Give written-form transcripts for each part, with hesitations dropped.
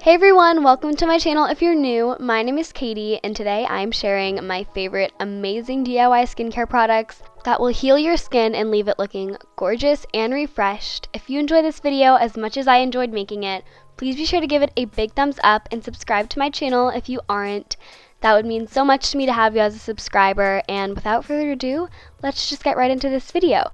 Hey everyone, welcome to my channel. If you're new, my name is Katie, and today I'm sharing my favorite amazing DIY skincare products that will heal your skin and leave it looking gorgeous and refreshed. If you enjoy this video as much as I enjoyed making it, please be sure to give it a big thumbs up and subscribe to my channel if you aren't. That would mean so much to me to have you as a subscriber, and without further ado, let's just get right into this video.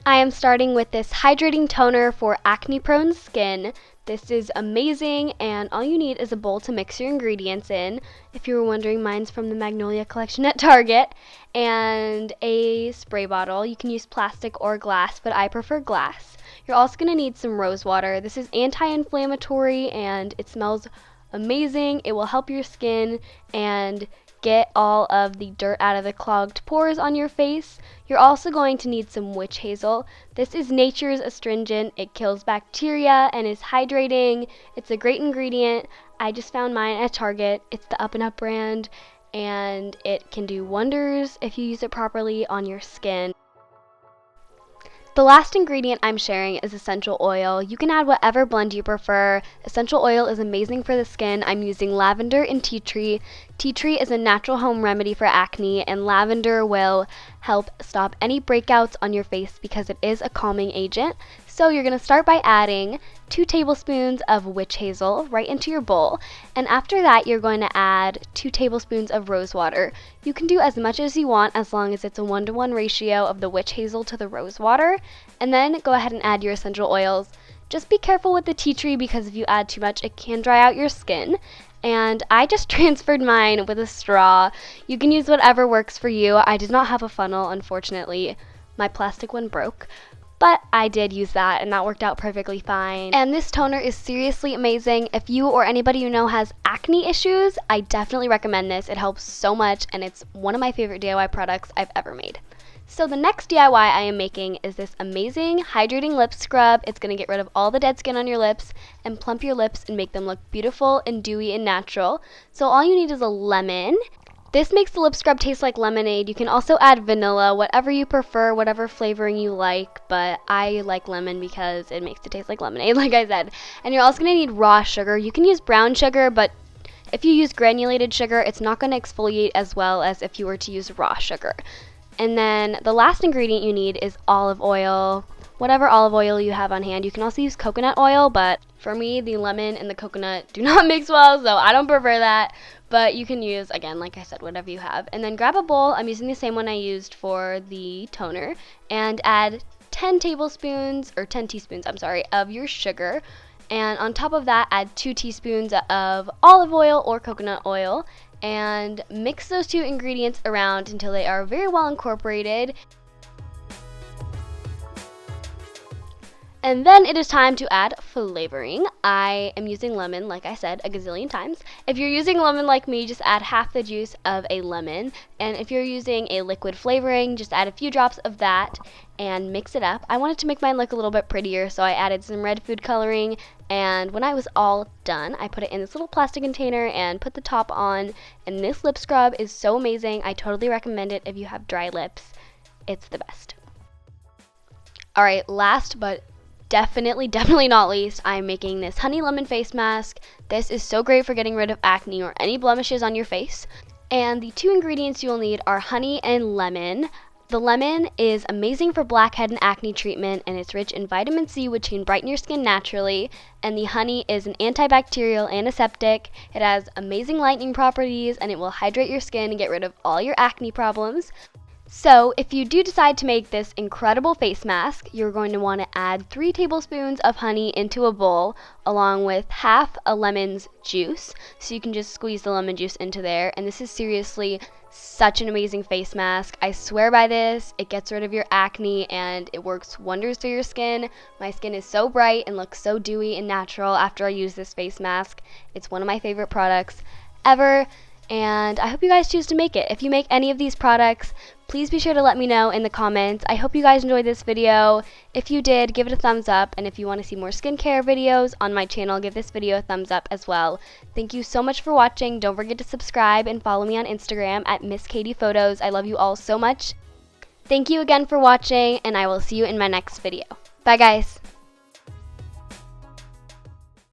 I am starting with this hydrating toner for acne-prone skin. This is amazing, and all you need is a bowl to mix your ingredients in. If you were wondering, mine's from the Magnolia collection at Target, and a spray bottle. You can use plastic or glass, but I prefer glass. You're also going to need some rosewater. This is anti-inflammatory, and it smells amazing. It will help your skin and get all of the dirt out of the clogged pores on your face. You're also going to need some witch hazel. This is nature's astringent. It kills bacteria and is hydrating. It's a great ingredient. I just found mine at Target. It's the Up and Up brand, and it can do wonders if you use it properly on your skin. The last ingredient I'm sharing is essential oil. You can add whatever blend you prefer. Essential oil is amazing for the skin. I'm using lavender and tea tree. Tea tree is a natural home remedy for acne, and lavender will help stop any breakouts on your face because it is a calming agent. So you're going to start by adding 2 tablespoons of witch hazel right into your bowl, and after that you're going to add 2 tablespoons of rose water. You can do as much as you want as long as it's a 1-to-1 ratio of the witch hazel to the rose water, and then go ahead and add your essential oils. Just be careful with the tea tree because if you add too much it can dry out your skin. And I just transferred mine with a straw. You can use whatever works for you. I did not have a funnel, unfortunately. My plastic one broke. But I did use that, and that worked out perfectly fine. And this toner is seriously amazing. If you or anybody you know has acne issues, I definitely recommend this. It helps so much, and it's one of my favorite DIY products I've ever made. So the next DIY I am making is this amazing hydrating lip scrub. It's going to get rid of all the dead skin on your lips and plump your lips and make them look beautiful and dewy and natural. So all you need is a lemon. This makes the lip scrub taste like lemonade. You can also add vanilla, whatever you prefer, whatever flavoring you like, but I like lemon because it makes it taste like lemonade, like I said. And you're also going to need raw sugar. You can use brown sugar, but if you use granulated sugar, it's not going to exfoliate as well as if you were to use raw sugar. And then the last ingredient you need is olive oil, whatever olive oil you have on hand. You can also use coconut oil, but for me, the lemon and the coconut do not mix well, so I don't prefer that. But you can use, again, like I said, whatever you have. And then grab a bowl. I'm using the same one I used for the toner. And add 10 teaspoons of your sugar. And on top of that, add 2 teaspoons of olive oil or coconut oil. And mix those 2 ingredients around until they are very well incorporated. And then it is time to add flavoring. I am using lemon, like I said, a gazillion times. If you're using lemon like me, just add half the juice of a lemon. And if you're using a liquid flavoring, just add a few drops of that and mix it up. I wanted to make mine look a little bit prettier, so I added some red food coloring. And when I was all done, I put it in this little plastic container and put the top on. And this lip scrub is so amazing. I totally recommend it if you have dry lips. It's the best. Alright, last but definitely not least, I'm making this honey lemon face mask. This is so great for getting rid of acne or any blemishes on your face. And the 2 ingredients you'll need are honey and lemon. The lemon is amazing for blackhead and acne treatment, and it's rich in vitamin C, which can brighten your skin naturally. And the honey is an antibacterial antiseptic. It has amazing lightening properties, and it will hydrate your skin and get rid of all your acne problems. So if you do decide to make this incredible face mask, you're going to want to add 3 tablespoons of honey into a bowl along with half a lemon's juice. So you can just squeeze the lemon juice into there. And this is seriously such an amazing face mask. I swear by this. It gets rid of your acne and it works wonders for your skin. My skin is so bright and looks so dewy and natural after I use this face mask. It's one of my favorite products ever. And I hope you guys choose to make it. If you make any of these products, please be sure to let me know in the comments. I hope you guys enjoyed this video. If you did, give it a thumbs up. And if you want to see more skincare videos on my channel, give this video a thumbs up as well. Thank you so much for watching. Don't forget to subscribe and follow me on Instagram at MissKatie Photos. I love you all so much. Thank you again for watching, and I will see you in my next video. Bye, guys.